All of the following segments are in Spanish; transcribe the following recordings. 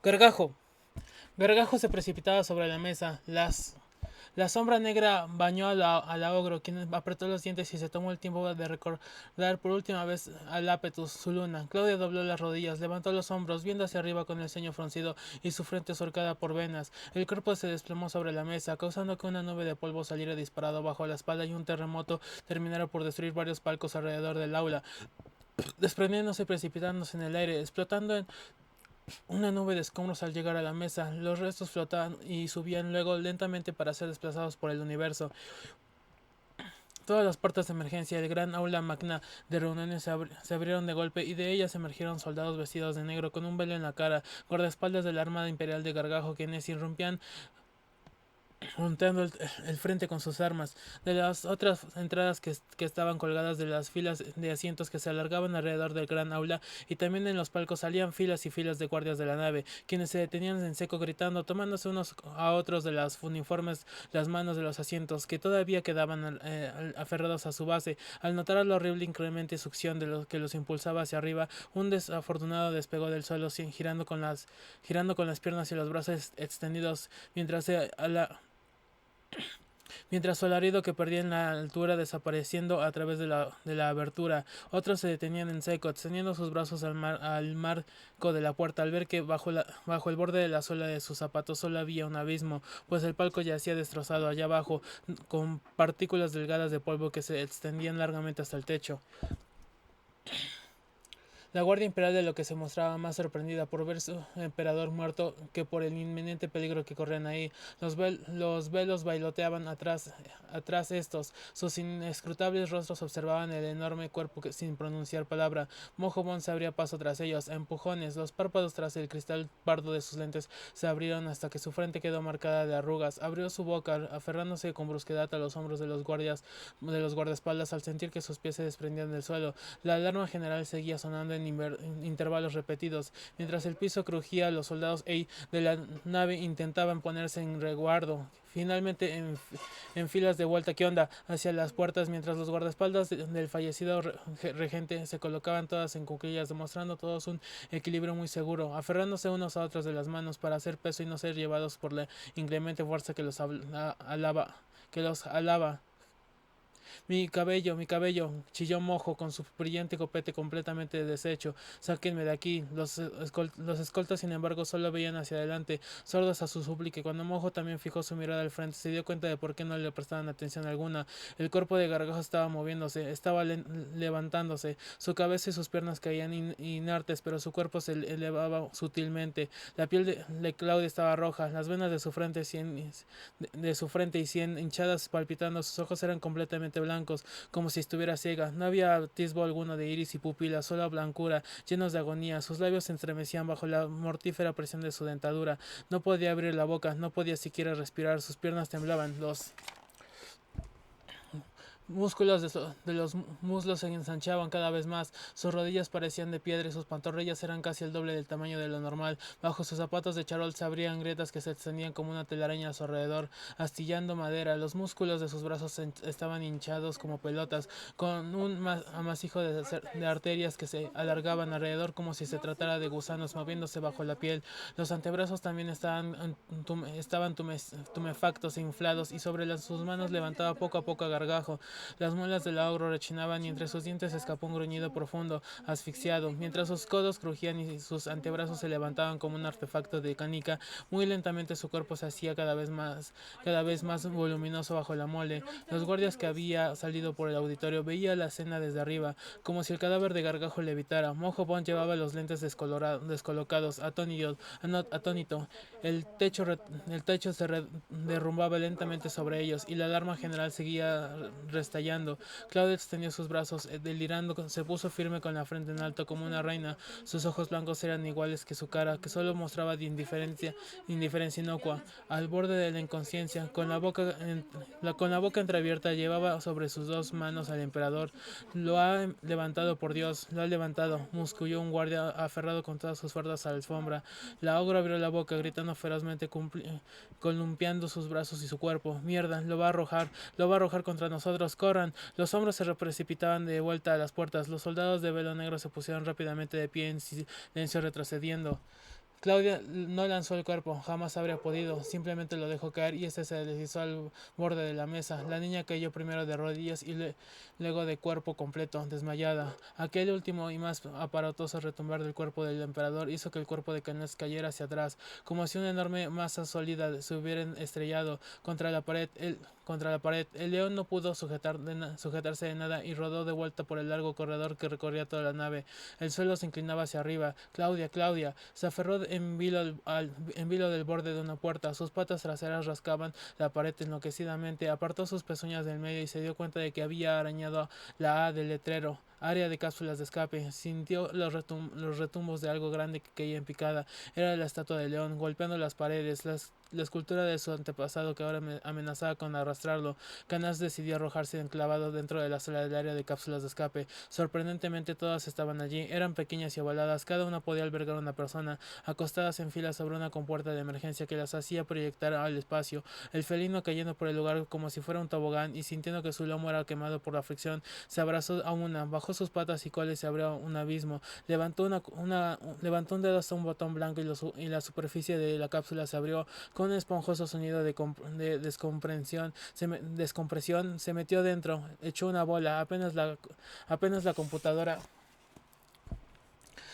Gargajo. Gargajo se precipitaba sobre la mesa. La sombra negra bañó a la ogro, quien apretó los dientes y se tomó el tiempo de recordar por última vez a Lápetus, su luna. Claudia dobló las rodillas, levantó los hombros, viendo hacia arriba con el ceño fruncido y su frente surcada por venas. El cuerpo se desplomó sobre la mesa, causando que una nube de polvo saliera disparado bajo la espalda y un terremoto terminara por destruir varios palcos alrededor del aula, desprendiéndose y precipitándose en el aire, explotando en una nube de escombros al llegar a la mesa. Los restos flotaban y subían luego lentamente para ser desplazados por el universo. Todas las puertas de emergencia del gran aula magna de reuniones se abrieron de golpe y de ellas emergieron soldados vestidos de negro con un velo en la cara, guardaespaldas de la Armada Imperial de Gargajo, quienes irrumpían monteando el frente con sus armas. De las otras entradas que estaban colgadas de las filas de asientos que se alargaban alrededor del gran aula, y también en los palcos salían filas y filas de guardias de la nave, quienes se detenían en seco gritando, tomándose unos a otros de las uniformes las manos de los asientos, que todavía quedaban aferrados a su base. Al notar la horrible incremente succión de lo que los impulsaba hacia arriba, un desafortunado despegó del suelo girando con las piernas y los brazos extendidos, mientras su alarido que perdía en la altura desapareciendo a través de la abertura. Otros se detenían en seco, extendiendo sus brazos al marco de la puerta, al ver que bajo el borde de la suela de sus zapatos solo había un abismo, pues el palco yacía destrozado allá abajo, con partículas delgadas de polvo que se extendían largamente hasta el techo. La Guardia Imperial, de lo que se mostraba más sorprendida por ver su emperador muerto que por el inminente peligro que corrían ahí. Los velos bailoteaban atrás estos. Sus inescrutables rostros observaban el enorme cuerpo sin pronunciar palabra. Mojo Bon se abría paso tras ellos, a empujones. Los párpados tras el cristal pardo de sus lentes se abrieron hasta que su frente quedó marcada de arrugas. Abrió su boca, aferrándose con brusquedad a los hombros de los guardaespaldas al sentir que sus pies se desprendían del suelo. La alarma general seguía sonando en intervalos repetidos. Mientras el piso crujía, los soldados de la nave intentaban ponerse en resguardo. Finalmente, en filas de vuelta, ¿qué onda?, hacia las puertas, mientras los guardaespaldas del fallecido regente se colocaban todas en cuclillas, demostrando todos un equilibrio muy seguro, aferrándose unos a otros de las manos para hacer peso y no ser llevados por la inclemente fuerza que los alaba. Mi cabello, chilló Mojo con su brillante copete completamente deshecho. Sáquenme de aquí. Los escoltas, sin embargo, solo veían hacia adelante, sordos a su súplica. Cuando Mojo también fijó su mirada al frente, se dio cuenta de por qué no le prestaban atención alguna. El cuerpo de Gargajo estaba moviéndose, estaba levantándose. Su cabeza y sus piernas caían inertes, pero su cuerpo se elevaba sutilmente. La piel de Claudia estaba roja, las venas de su frente y sien hinchadas palpitando, sus ojos eran completamente blancos, como si estuviera ciega. No había atisbo alguno de iris y pupila, solo blancura, llenos de agonía. Sus labios se estremecían bajo la mortífera presión de su dentadura. No podía abrir la boca, no podía siquiera respirar, sus piernas temblaban. Los músculos de los muslos se ensanchaban cada vez más, sus rodillas parecían de piedra y sus pantorrillas eran casi el doble del tamaño de lo normal. Bajo sus zapatos de charol se abrían grietas que se extendían como una telaraña a su alrededor, astillando madera. Los músculos de sus brazos estaban hinchados como pelotas, con un amasijo de arterias que se alargaban alrededor como si se tratara de gusanos moviéndose bajo la piel. Los antebrazos también estaban tumefactos e inflados, y sobre sus manos levantaba poco a poco a Gargajo. Las muelas del ogro rechinaban y entre sus dientes escapó un gruñido profundo, asfixiado, mientras sus codos crujían y sus antebrazos se levantaban como un artefacto de canica. Muy lentamente su cuerpo se hacía cada vez más voluminoso bajo la mole. Los guardias que había salido por el auditorio veían la escena desde arriba, como si el cadáver de Gargajo levitara. Mojo Bond llevaba los lentes descolocados, atónito. El techo se derrumbaba lentamente sobre ellos, y la alarma general seguía restallando. Claudia extendió sus brazos, delirando, se puso firme con la frente en alto como una reina. Sus ojos blancos eran iguales que su cara, que solo mostraba de indiferencia inocua, al borde de la inconsciencia. Con la boca entreabierta, llevaba sobre sus dos manos al emperador. Lo ha levantado, por Dios, lo ha levantado, musculló un guardia aferrado con todas sus fuerzas a la alfombra. La ogra abrió la boca, gritando ferozmente, columpiando sus brazos y su cuerpo. Mierda, lo va a arrojar contra nosotros. Corran. Los hombres se precipitaban de vuelta a las puertas. Los soldados de velo negro se pusieron rápidamente de pie en silencio, retrocediendo. Claudia no lanzó el cuerpo, jamás habría podido, simplemente lo dejó caer y este se deslizó al borde de la mesa. La niña cayó primero de rodillas y luego de cuerpo completo, desmayada. Aquel último y más aparatoso retumbar del cuerpo del emperador hizo que el cuerpo de Canals cayera hacia atrás, como si una enorme masa sólida se hubiera estrellado contra la pared. El león no pudo sujetarse de nada y rodó de vuelta por el largo corredor que recorría toda la nave. El suelo se inclinaba hacia arriba. Claudia, Claudia. Se aferró en vilo del borde de una puerta. Sus patas traseras rascaban la pared enloquecidamente. Apartó sus pezuñas del medio y se dio cuenta de que había arañado la A del letrero. Área de cápsulas de escape. Sintió los retumbos de algo grande que caía en picada. Era la estatua de león, golpeando las paredes. La escultura de su antepasado que ahora amenazaba con arrastrarlo. Canas decidió arrojarse enclavado dentro de la sala del área de cápsulas de escape. Sorprendentemente todas estaban allí. Eran pequeñas y ovaladas. Cada una podía albergar una persona, acostadas en fila sobre una compuerta de emergencia que las hacía proyectar al espacio. El felino cayendo por el lugar como si fuera un tobogán y sintiendo que su lomo era quemado por la fricción, se abrazó a una, bajó sus patas y cola y se abrió un abismo. Levantó un dedo hasta un botón blanco y la superficie de la cápsula se abrió con un esponjoso sonido de descompresión. Se metió dentro, echó una bola. Apenas la computadora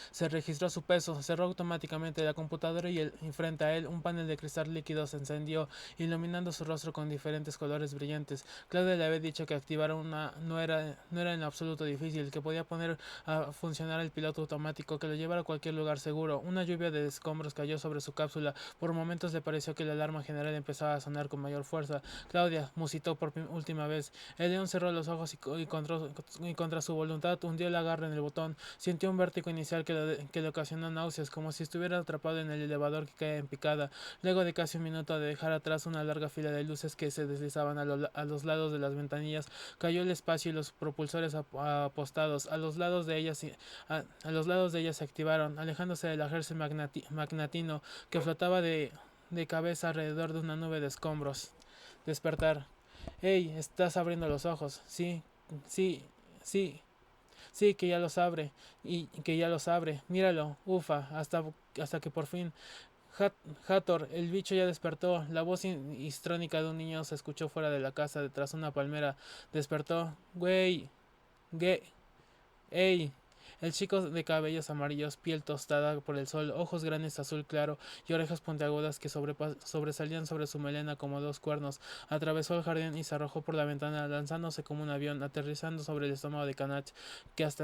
se registró su peso, cerró automáticamente la computadora y frente a él un panel de cristal líquido se encendió, iluminando su rostro con diferentes colores brillantes. Claudia le había dicho que activar una no era en absoluto difícil, que podía poner a funcionar el piloto automático que lo llevara a cualquier lugar seguro. Una lluvia de escombros cayó sobre su cápsula. Por momentos le pareció que la alarma general empezaba a sonar con mayor fuerza. Claudia musitó por última vez. El león cerró los ojos y contra su voluntad hundió la garra en el botón. Sintió un vértigo inicial que le ocasionó náuseas, como si estuviera atrapado en el elevador que cae en picada. Luego de casi un minuto de dejar atrás una larga fila de luces que se deslizaban a los lados de las ventanillas, cayó el espacio y los propulsores apostados a los lados de ellas se activaron, alejándose del ejército magnatino que flotaba de cabeza alrededor de una nube de escombros. Despertar. Hey, estás abriendo los ojos. Sí, sí, sí. Sí, que ya los abre. Y que ya los abre. Míralo. Ufa. Hasta que por fin. Hathor, el bicho ya despertó. La voz histrónica de un niño se escuchó fuera de la casa, detrás de una palmera. Despertó. Güey. Ge. Ey. El chico de cabellos amarillos, piel tostada por el sol, ojos grandes azul claro y orejas puntiagudas que sobresalían sobre su melena como dos cuernos, atravesó el jardín y se arrojó por la ventana, lanzándose como un avión, aterrizando sobre el estómago de Canach, que hasta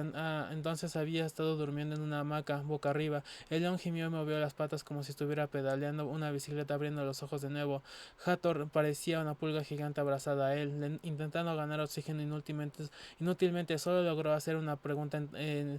entonces había estado durmiendo en una hamaca, boca arriba. El león gimió y movió las patas como si estuviera pedaleando una bicicleta, abriendo los ojos de nuevo. Hathor parecía una pulga gigante abrazada a él, intentando ganar oxígeno inútilmente solo logró hacer una pregunta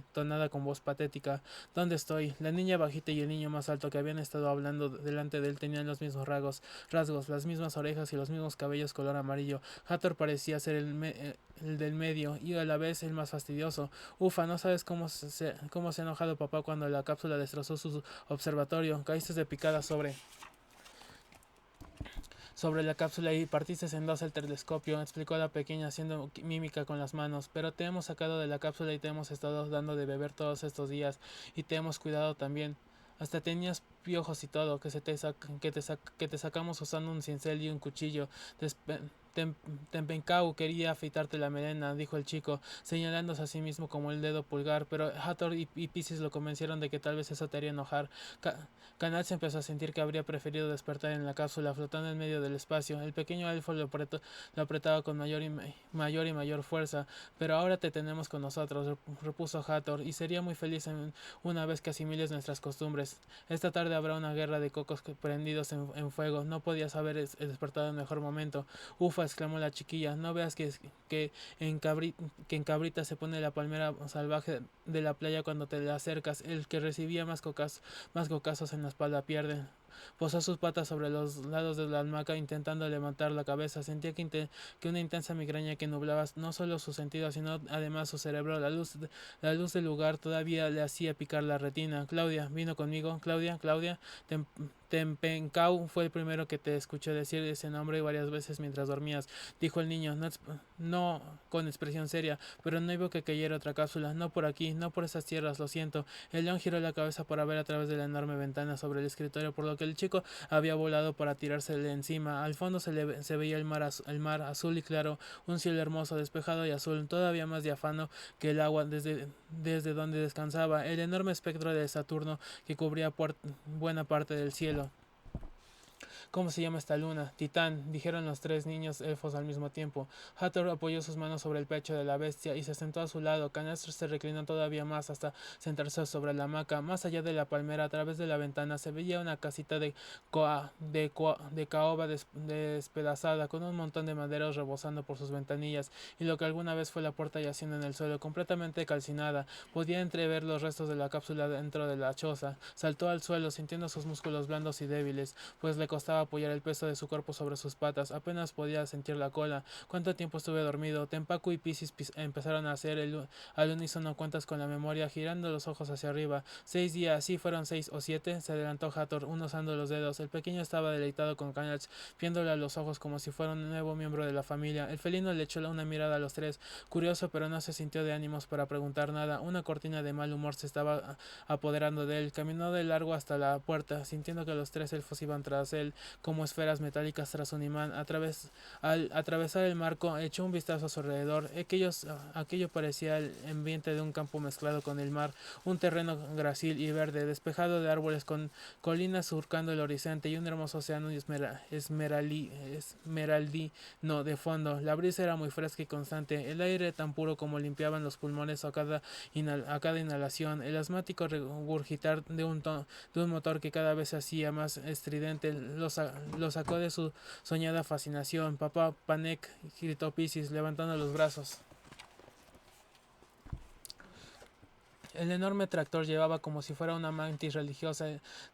entonada con voz patética. ¿Dónde estoy? La niña bajita y el niño más alto que habían estado hablando delante de él tenían los mismos rasgos, las mismas orejas y los mismos cabellos color amarillo. Hathor parecía ser el del medio y a la vez el más fastidioso. Ufa, ¿no sabes cómo se ha enojado papá cuando la cápsula destrozó su observatorio? Caíste de picada sobre la cápsula y partiste en dos el telescopio, explicó la pequeña haciendo mímica con las manos. Pero te hemos sacado de la cápsula y te hemos estado dando de beber todos estos días y te hemos cuidado también. Hasta tenías piojos y todo, que te sacamos usando un cincel y un cuchillo. Despe Tempencau quería afeitarte la melena, dijo el chico, señalándose a sí mismo como el dedo pulgar, pero Hathor y Pisces lo convencieron de que tal vez eso te haría enojar. Canal se empezó a sentir que habría preferido despertar en la cápsula, flotando en medio del espacio. El pequeño elfo lo apretaba con mayor fuerza. Pero ahora te tenemos con nosotros, repuso Hathor, y sería muy feliz una vez que asimiles nuestras costumbres. Esta tarde habrá una guerra de cocos prendidos en fuego. No podías haber despertado en mejor momento. Ufa, exclamó la chiquilla, no veas que en Cabrita se pone la palmera salvaje de la playa cuando te le acercas. El que recibía más cocazos en la espalda pierde. Posó sus patas sobre los lados de la hamaca intentando levantar la cabeza. Sentía que una intensa migraña que nublaba no solo sus sentidos, sino además su cerebro. La luz del lugar todavía le hacía picar la retina. Claudia, vino conmigo. Claudia, Claudia. Tem- Tempencau fue el primero que te escuché decir ese nombre varias veces mientras dormías, dijo el niño, no con expresión seria, pero no veo que cayera otra cápsula, no por aquí, no por esas tierras, lo siento. El león giró la cabeza para ver a través de la enorme ventana sobre el escritorio, por lo que el chico había volado para tirársele encima. Al fondo se veía el mar azul y claro, un cielo hermoso, despejado y azul, todavía más diáfano que el agua desde donde descansaba, el enorme espectro de Saturno que cubría buena parte del cielo. ¿Cómo se llama esta luna? Titán, dijeron los tres niños elfos al mismo tiempo. Hathor apoyó sus manos sobre el pecho de la bestia y se sentó a su lado. Canastro se reclinó todavía más hasta sentarse sobre la hamaca. Más allá de la palmera, a través de la ventana, se veía una casita de caoba despedazada, con un montón de maderos rebosando por sus ventanillas, y lo que alguna vez fue la puerta yaciendo en el suelo, completamente calcinada. Podía entrever los restos de la cápsula dentro de la choza. Saltó al suelo, sintiendo sus músculos blandos y débiles, pues le costaba apoyar el peso de su cuerpo sobre sus patas. Apenas podía sentir la cola. ¿Cuánto tiempo estuve dormido? Tempaku y Piscis empezaron a hacer al unísono cuentas con la memoria, girando los ojos hacia arriba. 6 días, sí, fueron 6 o 7, se adelantó Hathor, uno usando los dedos. El pequeño estaba deleitado con Canach, viéndole a los ojos como si fuera un nuevo miembro de la familia. El felino le echó una mirada a los tres, curioso, pero no se sintió de ánimos para preguntar nada. Una cortina de mal humor se estaba apoderando de él. Caminó de largo hasta la puerta, sintiendo que los tres elfos iban tras él como esferas metálicas tras un imán. Al atravesar el marco, echó un vistazo a su alrededor. Aquello parecía el ambiente de un campo mezclado con el mar, un terreno grácil y verde, despejado de árboles, con colinas surcando el horizonte y un hermoso océano esmeraldino de fondo. La brisa era muy fresca y constante, el aire tan puro como limpiaban los pulmones a cada inhalación, el asmático regurgitar de un motor que cada vez se hacía más estridente lo sacó de su soñada fascinación. Papá Panek, gritó Piscis, levantando los brazos. El enorme tractor llevaba como si fuera una mantis religiosa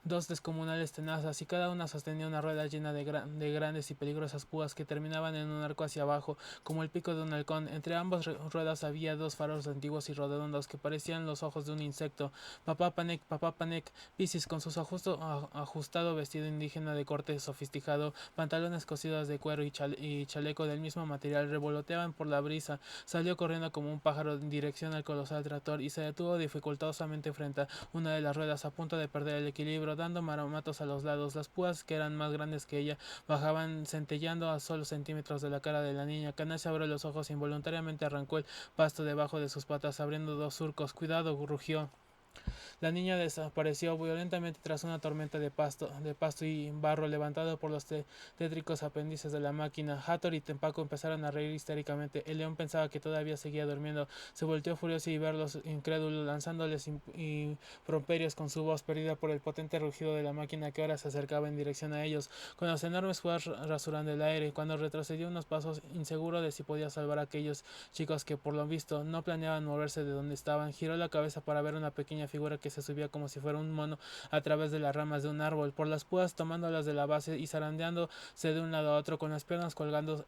dos descomunales tenazas, y cada una sostenía una rueda llena de grandes y peligrosas púas que terminaban en un arco hacia abajo, como el pico de un halcón. Entre ambas ruedas había dos faros antiguos y redondos que parecían los ojos de un insecto. Papá Panek, Piscis, con su ajustado vestido indígena de corte sofisticado, pantalones cosidos de cuero y chaleco del mismo material, revoloteaban por la brisa. Salió corriendo como un pájaro en dirección al colosal tractor y se detuvo dificultosamente frente a una de las ruedas, a punto de perder el equilibrio, dando maromatos a los lados. Las púas, que eran más grandes que ella, bajaban centelleando a solo centímetros de la cara de la niña. Canach abrió los ojos e involuntariamente arrancó el pasto debajo de sus patas, abriendo dos surcos. Cuidado, rugió. La niña desapareció violentamente tras una tormenta de pasto y barro levantado por los tétricos apéndices de la máquina. Hathor y Tempaku empezaron a reír histéricamente. El león pensaba que todavía seguía durmiendo. Se volteó furioso y verlos incrédulos, lanzándoles improperios con su voz, perdida por el potente rugido de la máquina que ahora se acercaba en dirección a ellos, con los enormes púas rasurando el aire. Cuando retrocedió unos pasos, inseguro de si podía salvar a aquellos chicos que, por lo visto, no planeaban moverse de donde estaban, giró la cabeza para ver una pequeña figura que se subía como si fuera un mono a través de las ramas de un árbol, por las púas tomándolas de la base y zarandeándose de un lado a otro, con las piernas colgando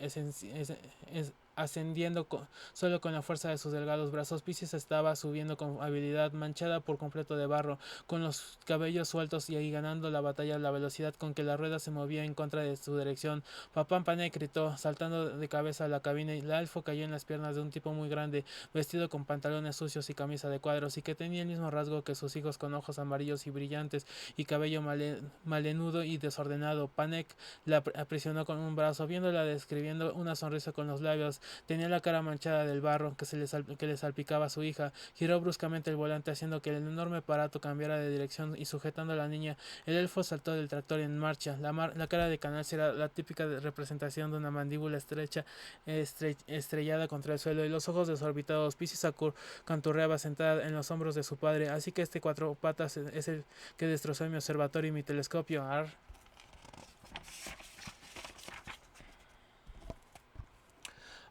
ascendiendo solo con la fuerza de sus delgados brazos. Piscis estaba subiendo con habilidad, manchada por completo de barro, con los cabellos sueltos y ganando la batalla a la velocidad con que la rueda se movía en contra de su dirección. Papá Panek gritó, saltando de cabeza a la cabina, y la elfo cayó en las piernas de un tipo muy grande, vestido con pantalones sucios y camisa de cuadros, y que tenía el mismo rasgo que sus hijos, con ojos amarillos y brillantes y cabello malenudo y desordenado. Panek la aprisionó con un brazo, viéndola describiendo una sonrisa con los labios. Tenía la cara manchada del barro que le salpicaba a su hija. Giró bruscamente el volante, haciendo que el enorme aparato cambiara de dirección, y sujetando a la niña, el elfo saltó del tractor en marcha. La cara de Canach era la típica representación de una mandíbula estrellada contra el suelo, y los ojos desorbitados. Piscis canturreaba sentada en los hombros de su padre. Así que este cuatro patas es el que destrozó mi observatorio y mi telescopio.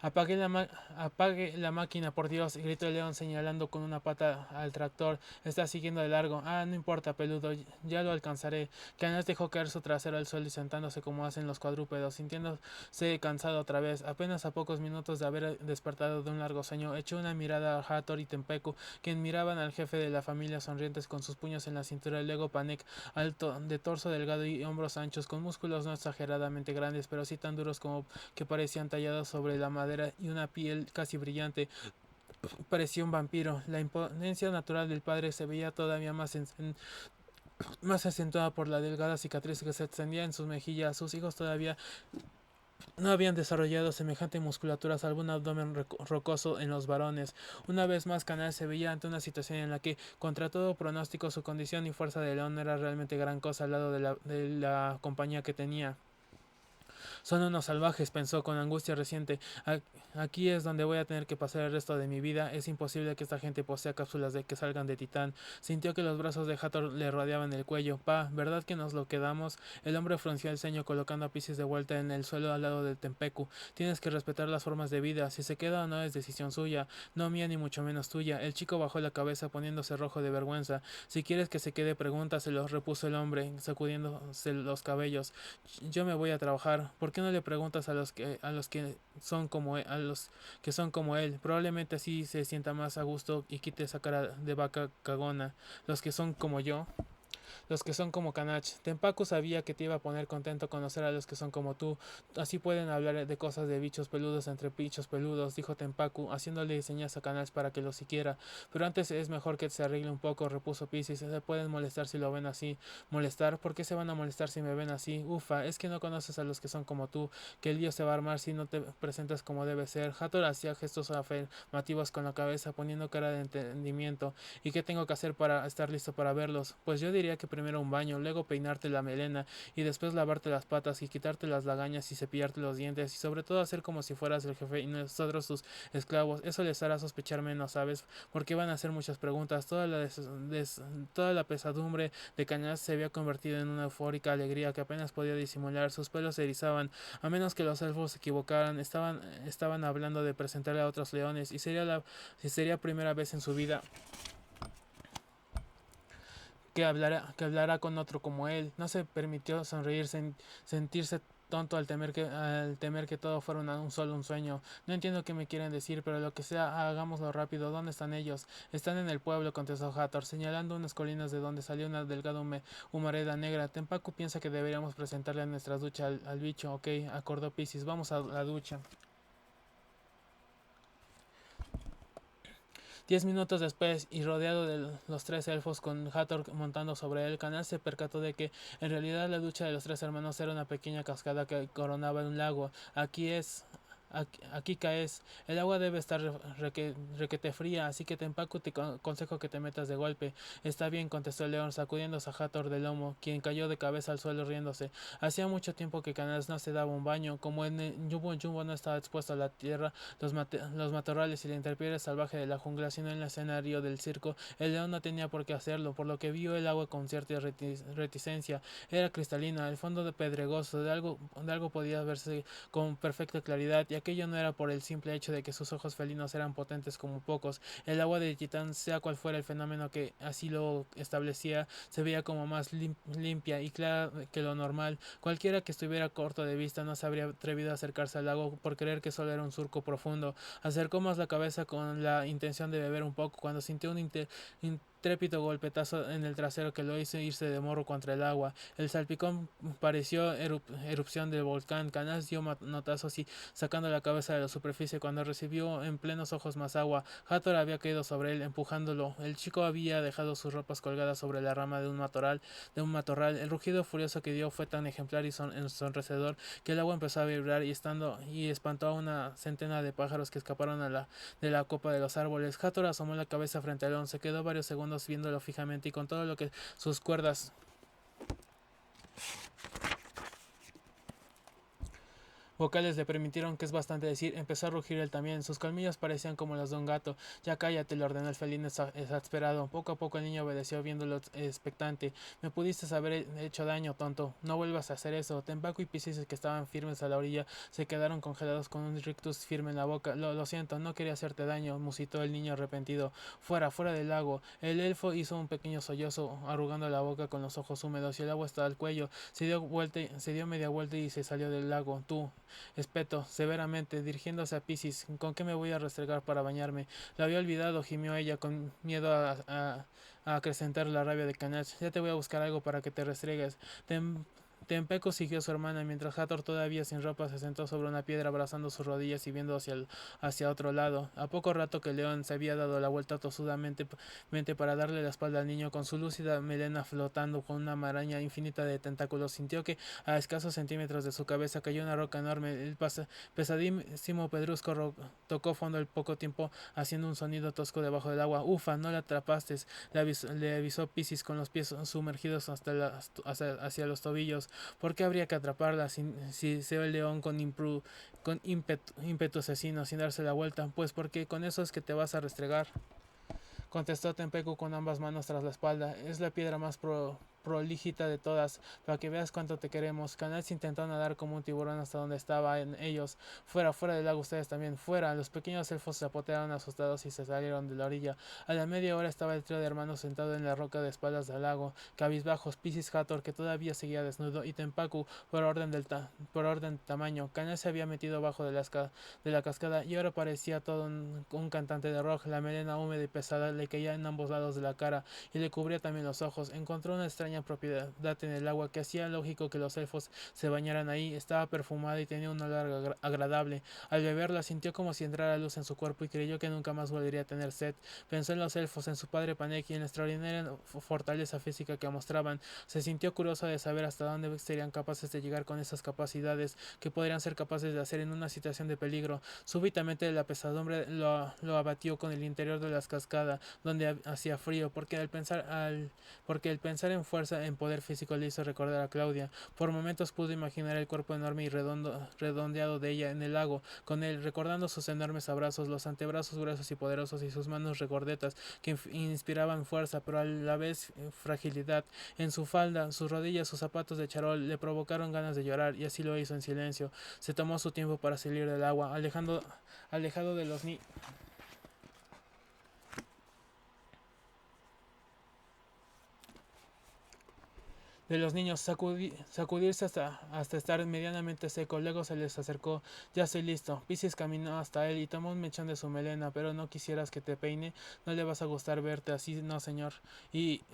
Apague la máquina, por Dios, gritó el león señalando con una pata al tractor. Está siguiendo de largo. Ah, no importa, peludo, ya lo alcanzaré. Canas dejó caer su trasero al suelo y sentándose como hacen los cuadrúpedos, sintiéndose cansado otra vez. Apenas a pocos minutos de haber despertado de un largo sueño, echó una mirada a Hathor y Tempeku, quien miraban al jefe de la familia sonrientes con sus puños en la cintura, y luego Panek, alto, de torso delgado y hombros anchos, con músculos no exageradamente grandes, pero sí tan duros como que parecían tallados sobre la madera, y una piel casi brillante. Parecía un vampiro. La imponencia natural del padre se veía todavía más acentuada por la delgada cicatriz que se extendía en sus mejillas. Sus hijos todavía no habían desarrollado semejante musculatura, salvo un abdomen rocoso en los varones. Una vez más, Canal se veía ante una situación en la que, contra todo pronóstico, su condición y fuerza de león no era realmente gran cosa al lado de la compañía que tenía. Son unos salvajes, pensó con angustia reciente. Aquí es donde voy a tener que pasar el resto de mi vida. Es imposible que esta gente posea cápsulas de que salgan de Titán. Sintió que los brazos de Hathor le rodeaban el cuello. Pa, ¿verdad que nos lo quedamos? El hombre frunció el ceño colocando a Piscis de vuelta en el suelo al lado del Tempeku. Tienes que respetar las formas de vida. Si se queda o no es decisión suya, no mía ni mucho menos tuya. El chico bajó la cabeza poniéndose rojo de vergüenza. Si quieres que se quede, pregúntaselo, repuso el hombre, sacudiéndose los cabellos. Yo me voy a trabajar. ¿Por qué no le preguntas a los que son como a los que son como él? Probablemente así se sienta más a gusto y quite esa cara de vaca cagona. Los que son como yo. Los que son como Kanach. Tempaku sabía que te iba a poner contento conocer a los que son como tú. Así pueden hablar de cosas de bichos peludos entre bichos peludos, dijo Tempaku, haciéndole señas a Kanach para que lo siquiera. Pero antes es mejor que se arregle un poco, repuso Piscis. Se pueden molestar si lo ven así. ¿Molestar? ¿Por qué se van a molestar si me ven así? Ufa, es que no conoces a los que son como tú, que el lío se va a armar si no te presentas como debe ser. Hathor hacía gestos afirmativos con la cabeza, poniendo cara de entendimiento. ¿Y qué tengo que hacer para estar listo para verlos? Pues yo diría que primero un baño, luego peinarte la melena y después lavarte las patas y quitarte las lagañas y cepillarte los dientes y sobre todo hacer como si fueras el jefe y nosotros tus esclavos. Eso les hará sospechar menos, ¿sabes? Porque van a hacer muchas preguntas. Toda la pesadumbre de Cañas se había convertido en una eufórica alegría que apenas podía disimular. Sus pelos se erizaban. A menos que los elfos se equivocaran, estaban hablando de presentarle a otros leones y sería primera vez en su vida que hablara con otro como él. No se permitió sonreír, sentirse tonto al temer que todo fuera solo un sueño. No entiendo qué me quieren decir, pero lo que sea, hagámoslo rápido. ¿Dónde están ellos? Están en el pueblo, contestó Hathor, señalando unas colinas de donde salió una delgada humareda negra. Tempaku piensa que deberíamos presentarle nuestra ducha al bicho. Ok, acordó Piscis. Vamos a la ducha. 10 minutos después, y rodeado de los tres elfos con Hathor montando sobre él, Canal se percató de que en realidad la ducha de los tres hermanos era una pequeña cascada que coronaba un lago. Aquí caes. El agua debe estar requete fría, así que Tempaku te aconsejo que te metas de golpe. Está bien, contestó el león, sacudiéndose a Hathor del lomo, quien cayó de cabeza al suelo riéndose. Hacía mucho tiempo que Canals no se daba un baño. Como en Jumbo no estaba expuesto a la tierra, los matorrales y la intemperie salvaje de la jungla, sino en el escenario del circo, el león no tenía por qué hacerlo, por lo que vio el agua con cierta reticencia. Era cristalina, el fondo de pedregoso, de algo podía verse con perfecta claridad, y aquello no era por el simple hecho de que sus ojos felinos eran potentes como pocos. El agua de Titán, sea cual fuera el fenómeno que así lo establecía, se veía como más limpia y clara que lo normal. Cualquiera que estuviera corto de vista no se habría atrevido a acercarse al lago por creer que solo era un surco profundo. Acercó más la cabeza con la intención de beber un poco cuando sintió un intrépido golpetazo en el trasero que lo hizo irse de morro contra el agua. El salpicón pareció erupción del volcán. Canas dio notazos y sacando la cabeza de la superficie cuando recibió en plenos ojos más agua. Hathor había caído sobre él, empujándolo. El chico había dejado sus ropas colgadas sobre la rama de un matorral. El rugido furioso que dio fue tan ejemplar y ensordecedor que el agua empezó a vibrar y espantó a una centena de pájaros que escaparon de la copa de los árboles. Hathor asomó la cabeza frente al león, se quedó varios segundos viéndolo fijamente y con todo lo que sus cuerdas vocales le permitieron, que es bastante decir, empezó a rugir él también. Sus colmillos parecían como los de un gato. Ya cállate, le ordenó el felino exasperado. Poco a poco el niño obedeció viéndolo expectante. Me pudiste haber hecho daño, tonto. No vuelvas a hacer eso. Tempaku y Piscis, que estaban firmes a la orilla, se quedaron congelados con un rictus firme en la boca. Lo siento, no quería hacerte daño, musitó el niño arrepentido. Fuera, fuera del lago. El elfo hizo un pequeño sollozo, arrugando la boca con los ojos húmedos, y el agua estaba al cuello. Se dio media vuelta y se salió del lago. Tú, espeto, severamente, dirigiéndose a Piscis, ¿con qué me voy a restregar para bañarme? Lo había olvidado, gimió ella, con miedo a acrecentar la rabia de Canach. Ya te voy a buscar algo para que te restregues. Tempeco siguió a su hermana, mientras Hathor, todavía sin ropa, se sentó sobre una piedra abrazando sus rodillas y viendo hacia otro lado. A poco rato que León se había dado la vuelta tosudamente para darle la espalda al niño, con su lúcida melena flotando con una maraña infinita de tentáculos, sintió que a escasos centímetros de su cabeza cayó una roca enorme. El pesadísimo pedrusco tocó fondo al poco tiempo, haciendo un sonido tosco debajo del agua. Ufa, no la atrapaste, le avisó Piscis, con los pies sumergidos hacia los tobillos. ¿Por qué habría que atraparla si se ve el león con ímpetu asesino sin darse la vuelta? Pues porque con eso es que te vas a restregar, contestó Tempeku con ambas manos tras la espalda. Es la piedra más prolígita de todas, para que veas cuánto te queremos. Canal intentó nadar como un tiburón hasta donde estaban ellos. Fuera, fuera del lago, ustedes también, fuera. Los pequeños elfos se apotearon asustados y se salieron de la orilla. A la media hora estaba el trío de hermanos sentado en la roca de espaldas del lago, cabizbajos, Piscis, Hathor, que todavía seguía desnudo, y Tempaku, por orden de tamaño. Canal se había metido abajo de la cascada y ahora parecía todo un cantante de rock. La melena húmeda y pesada le caía en ambos lados de la cara y le cubría también los ojos. Encontró una extraña propiedad en el agua que hacía lógico que los elfos se bañaran ahí. Estaba perfumada y tenía un olor agradable. Al beberla sintió como si entrara luz en su cuerpo y creyó que nunca más volvería a tener sed. Pensó en los elfos, en su padre Panek y en la extraordinaria fortaleza física que mostraban. Se sintió curioso de saber hasta dónde serían capaces de llegar con esas capacidades, que podrían ser capaces de hacer en una situación de peligro. Súbitamente la pesadumbre lo abatió con el interior de las cascadas, donde hacía frío, porque el pensar en fuerza, en poder físico, le hizo recordar a Claudia. Por momentos pudo imaginar el cuerpo enorme y redondeado de ella en el lago, con él, recordando sus enormes abrazos, los antebrazos gruesos y poderosos, y sus manos regordetas que inspiraban fuerza, pero a la vez fragilidad. En su falda, sus rodillas, sus zapatos de charol le provocaron ganas de llorar, y así lo hizo en silencio. Se tomó su tiempo para salir del agua, alejado de los niños, sacudirse hasta estar medianamente seco. Luego se les acercó. Ya estoy listo. Piscis caminó hasta él y tomó un mechón de su melena. Pero no quisieras que te peine. No le vas a gustar verte así, no, señor.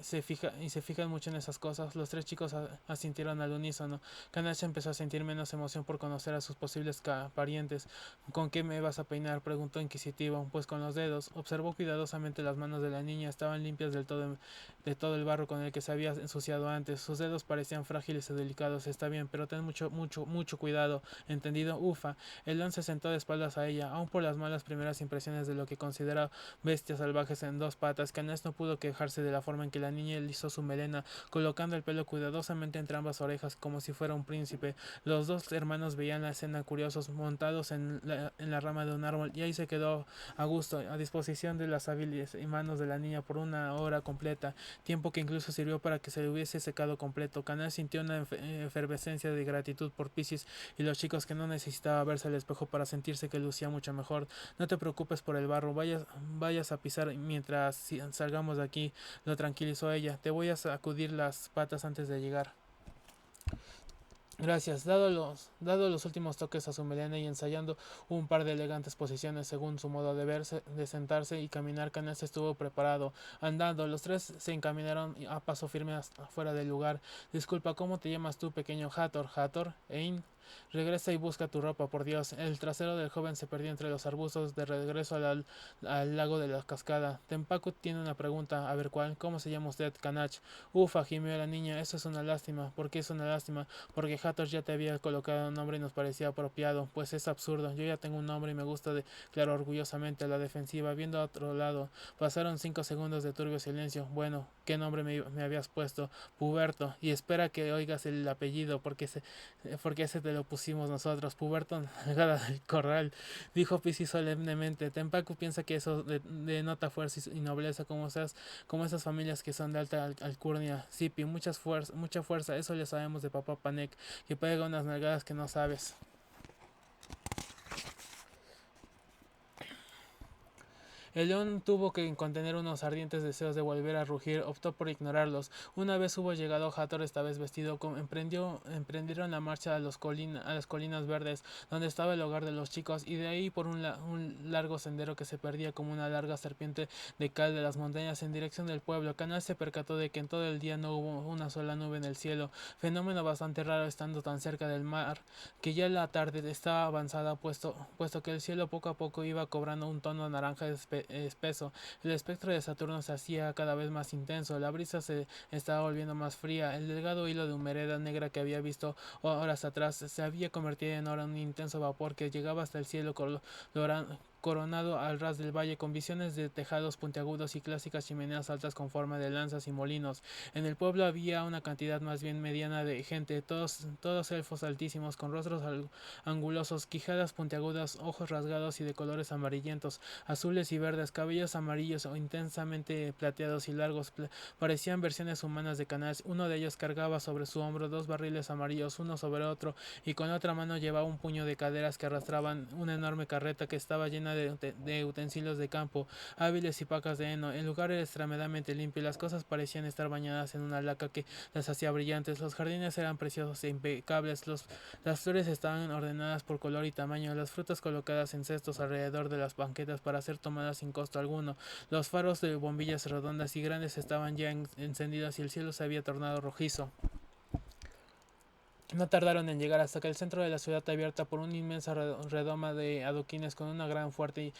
Se fijan mucho en esas cosas. Los tres chicos asintieron al unísono. Kanacha empezó a sentir menos emoción por conocer a sus posibles parientes. ¿Con qué me vas a peinar?, preguntó inquisitivo. Pues con los dedos. Observó cuidadosamente las manos de la niña. Estaban limpias de todo el barro con el que se había ensuciado antes. Sus dedos parecían frágiles y delicados. Está bien, pero ten mucho cuidado. ¿Entendido? Ufa. El león se sentó de espaldas a ella, aun por las malas primeras impresiones de lo que considera bestias salvajes en dos patas. Canes no pudo quejarse de la forma en que la niña alisó su melena, colocando el pelo cuidadosamente entre ambas orejas, como si fuera un príncipe. Los dos hermanos veían la escena curiosos, montados en la rama de un árbol, y ahí se quedó a gusto, a disposición de las hábiles manos de la niña por una hora completa, tiempo que incluso sirvió para que se le hubiese secado completo. Canal sintió una efervescencia de gratitud por Piscis y los chicos, que no necesitaba verse al espejo para sentirse que lucía mucho mejor. No te preocupes por el barro, vayas a pisar mientras salgamos de aquí, lo tranquilizó ella. Te voy a sacudir las patas antes de llegar. Gracias. Dado los últimos toques a su melena y ensayando un par de elegantes posiciones según su modo de verse, de sentarse y caminar, Canes estuvo preparado. Andando, los tres se encaminaron a paso firme hasta fuera del lugar. Disculpa, ¿cómo te llamas tú, pequeño Hathor? ¿Hathor? ¿Ein? Regresa y busca tu ropa, por Dios. El trasero del joven se perdió entre los arbustos de regreso al lago de la cascada. Tempaku tiene una pregunta, a ver cuál. ¿Cómo se llama usted, Canach? Ufa, gimió la niña, eso es una lástima. ¿Por qué es una lástima? Porque Hathor ya te había colocado un nombre y nos parecía apropiado. Pues es absurdo, yo ya tengo un nombre y me gusta, declaró orgullosamente a la defensiva, viendo a otro lado. Pasaron 5 segundos de turbio silencio. Bueno, ¿qué nombre me habías puesto? Puberto. Y espera que oigas el apellido, porque ese te lo lo pusimos nosotros. Puberto nalgada del corral, dijo Pisi solemnemente. Tempaku piensa que eso denota fuerza y nobleza, como esas familias que son de alta alcurnia. Sipi, mucha fuerza, eso le sabemos de papá Panek, que pega unas nalgadas que no sabes. El león tuvo que contener unos ardientes deseos de volver a rugir, optó por ignorarlos. Una vez hubo llegado Hathor, esta vez vestido, emprendieron la marcha a las colinas verdes, donde estaba el hogar de los chicos, y de ahí por un largo sendero que se perdía como una larga serpiente de cal de las montañas en dirección del pueblo. Canal se percató de que en todo el día no hubo una sola nube en el cielo, fenómeno bastante raro estando tan cerca del mar, que ya la tarde estaba avanzada, puesto que el cielo poco a poco iba cobrando un tono naranja espeso. El espectro de Saturno se hacía cada vez más intenso, la brisa se estaba volviendo más fría, el delgado hilo de humareda negra que había visto horas atrás se había convertido en ahora un intenso vapor que llegaba hasta el cielo coronado al ras del valle, con visiones de tejados puntiagudos y clásicas chimeneas altas con forma de lanzas y molinos. En el pueblo había una cantidad más bien mediana de gente, todos elfos altísimos, con rostros angulosos, quijadas puntiagudas, ojos rasgados y de colores amarillentos, azules y verdes, cabellos amarillos o intensamente plateados y largos, parecían versiones humanas de canales. Uno de ellos cargaba sobre su hombro dos barriles amarillos, uno sobre otro, y con la otra mano llevaba un puño de caderas que arrastraban una enorme carreta que estaba llena de utensilios de campo, hábiles y pacas de heno. El lugar era extremadamente limpio y las cosas parecían estar bañadas en una laca que las hacía brillantes. Los jardines eran preciosos e impecables, las flores estaban ordenadas por color y tamaño, las frutas colocadas en cestos alrededor de las banquetas para ser tomadas sin costo alguno. Los faros de bombillas redondas y grandes estaban ya encendidos y el cielo se había tornado rojizo. No tardaron en llegar hasta que el centro de la ciudad, abierta por una inmensa redoma de adoquines con una gran fuente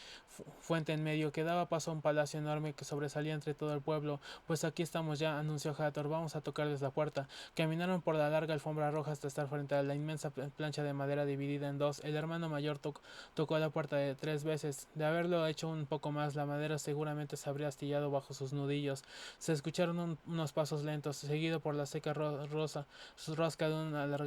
en medio, que daba paso a un palacio enorme que sobresalía entre todo el pueblo. Pues aquí estamos ya, anunció Hathor, vamos a tocarles la puerta. Caminaron por la larga alfombra roja hasta estar frente a la inmensa plancha de madera dividida en dos. El hermano mayor tocó la puerta 3 veces. De haberlo hecho un poco más, la madera seguramente se habría astillado bajo sus nudillos. Se escucharon unos pasos lentos, seguido por la seca rosca de un alargado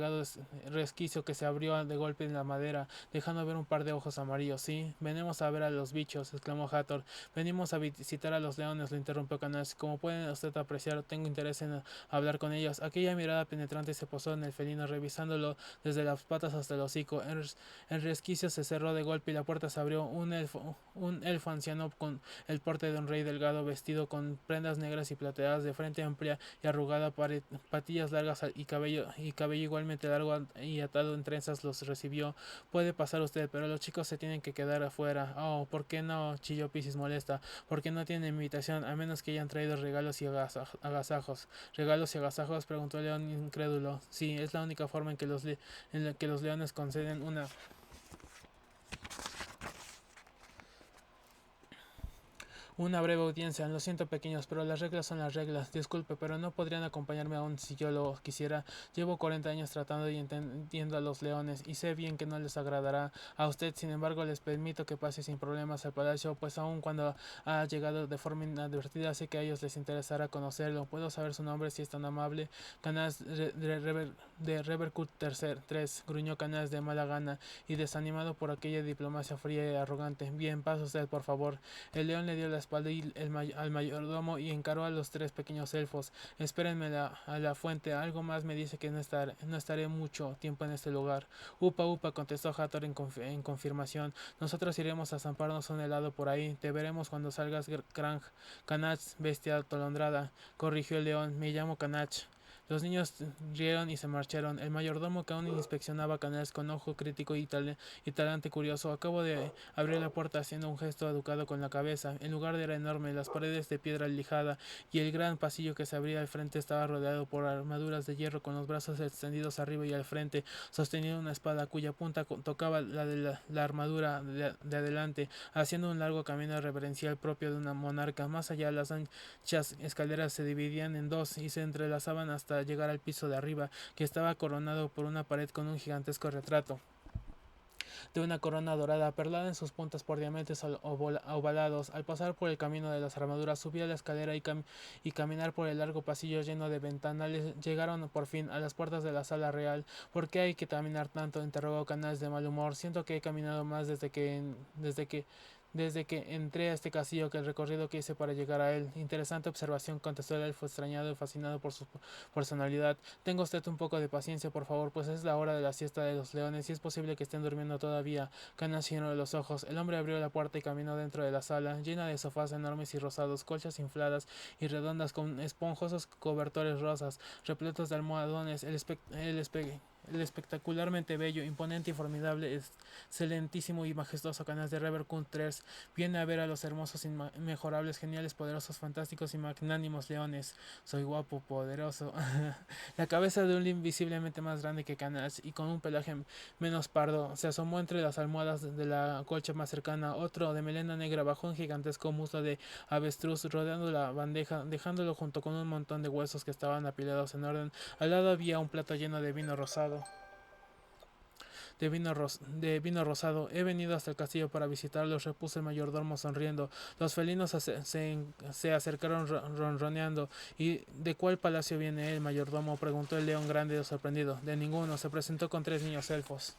resquicio que se abrió de golpe en la madera, dejando ver un par de ojos amarillos. Sí, venimos a ver a los bichos, exclamó Hathor. Venimos a visitar a los leones, lo interrumpió Canals. Como puede usted apreciar, tengo interés en hablar con ellos. Aquella mirada penetrante se posó en el felino, revisándolo desde las patas hasta el hocico. El resquicio se cerró de golpe y la puerta se abrió. Un elfo anciano con el porte de un rey delgado, vestido con prendas negras y plateadas, de frente amplia y arrugada, patillas largas y cabello igualmente largo y atado en trenzas, los recibió. Puede pasar usted, pero los chicos se tienen que quedar afuera. Oh, ¿por qué no? Chilló Pisis molesta. ¿Por qué no tienen invitación? A menos que hayan traído regalos y agasajos. ¿Regalos y agasajos?, preguntó León incrédulo. Sí, es la única forma en la que los leones conceden una breve audiencia. Lo siento, pequeños, pero las reglas son las reglas. Disculpe, pero no podrían acompañarme aún si yo lo quisiera. Llevo 40 años tratando y entendiendo a los leones, y sé bien que no les agradará a usted. Sin embargo, les permito que pase sin problemas al palacio, pues aun cuando ha llegado de forma inadvertida, sé que a ellos les interesará conocerlo. ¿Puedo saber su nombre, si es tan amable? Canas de Revercut III, gruñó Canas de mala gana y desanimado por aquella diplomacia fría y arrogante. Bien, pase usted, por favor. El león le dio la espalda al mayordomo y encaró a los 3 pequeños elfos. Espérenme a la fuente. Algo más me dice que no estaré mucho tiempo en este lugar. Upa, contestó Hathor en confirmación. Nosotros iremos a zamparnos un helado por ahí. Te veremos cuando salgas, Canach, bestia atolondrada, corrigió el león. Me llamo Canach. Los niños rieron y se marcharon. El mayordomo, que aún inspeccionaba Canals con ojo crítico y talante curioso, acabó de abrir la puerta haciendo un gesto educado con la cabeza. El lugar era enorme, las paredes de piedra lijada y el gran pasillo que se abría al frente estaba rodeado por armaduras de hierro, con los brazos extendidos arriba y al frente, sosteniendo una espada cuya punta tocaba la de la armadura de adelante, haciendo un largo camino reverencial propio de una monarca. Más allá, las anchas escaleras se dividían en dos y se entrelazaban hasta llegar al piso de arriba, que estaba coronado por una pared con un gigantesco retrato. de una corona dorada perlada en sus puntas por diamantes ovalados. Al pasar por el camino de las armaduras, subir la escalera y caminar por el largo pasillo lleno de ventanales, llegaron por fin a las puertas de la sala real. ¿Por qué hay que caminar tanto?, interrogó Canals de mal humor. Siento que he caminado más desde que entré a este castillo que el recorrido que hice para llegar a él. Interesante observación, contestó el elfo, extrañado y fascinado por su personalidad. Tenga usted un poco de paciencia, por favor, pues es la hora de la siesta de los leones y es posible que estén durmiendo todavía. Canas llenó los ojos. El hombre abrió la puerta y caminó dentro de la sala, llena de sofás enormes y rosados, colchas infladas y redondas con esponjosos cobertores rosas, repletos de almohadones. El espectacularmente bello, imponente y formidable, excelentísimo y majestuoso Canas de Reverkund III viene a ver a los hermosos, inmejorables, geniales, poderosos, fantásticos y magnánimos leones. Soy guapo, poderoso. La cabeza de un invisiblemente más grande que Canas y con un pelaje menos pardo se asomó entre las almohadas de la colcha más cercana. Otro de melena negra bajó un gigantesco muslo de avestruz rodeando la bandeja, dejándolo junto con un montón de huesos que estaban apilados en orden. Al lado había un plato lleno de vino rosado. De vino rosado. He venido hasta el castillo para visitarlos, repuso el mayordomo sonriendo. Los felinos se acercaron ronroneando. ¿Y de cuál palacio viene el mayordomo?, preguntó el león grande sorprendido. De ninguno, se presentó con 3 niños elfos.